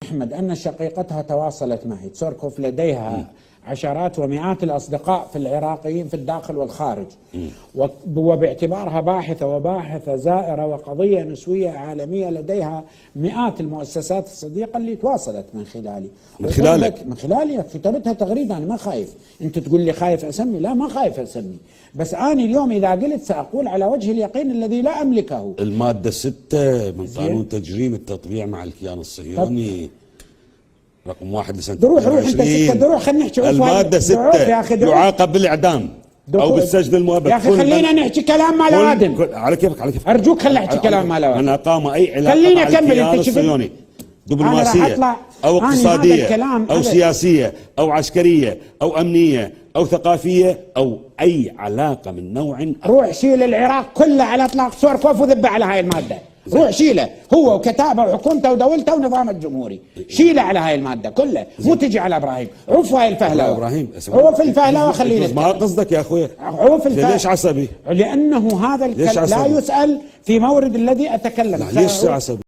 أحمد أن شقيقتها تواصلت معي. تسوركوف لديها عشرات ومئات الأصدقاء في العراقيين في الداخل والخارج، وباعتبارها باحثة زائرة وقضية نسوية عالمية لديها مئات المؤسسات الصديقة اللي تواصلت من خلالي. من خلالك؟ من خلالي. كتبتها تغريدة. أنا ما خايف. أنت تقول لي خايف أسمي؟ لا، ما خايف أسمي، بس أنا اليوم إذا قلت سأقول على وجه اليقين الذي لا أملكه. المادة 6 من قانون تجريم التطبيع مع الكيان الصهيوني رقم 1 لسنة روح انت 6 روح. خلينا نحكي. المادة 6 يعاقب بالإعدام أو بالسجن المؤبد. يا أخي خلينا نحكي كلام ما له عدم. على كيفك على كيفك. أرجوك خلينا نحكي كلام ما له عدم. من أقام أي علاقة خليني مع أكمل. الكيان الصهيوني دبلوماسية أو اقتصادية أو سياسية أو عسكرية أو أمنية أو ثقافية أو أي علاقة من نوع. روح شيل العراق كله على إطلاق سوركوف وذب على هاي المادة. روح شيله هو وكتابه وحكومته ودولته ونظام الجمهوري. شيله على هاي المادة كلها. مو تجي على إبراهيم. عوف هاي الفهلوة. إبراهيم عوف الفهلوة. خلينا ما قصدك يا أخوي. عوف الفهلوة. ليش عصبي؟ لأنه هذا الكلام لا يسأل في مورد الذي أتكلم. ليش عصبي؟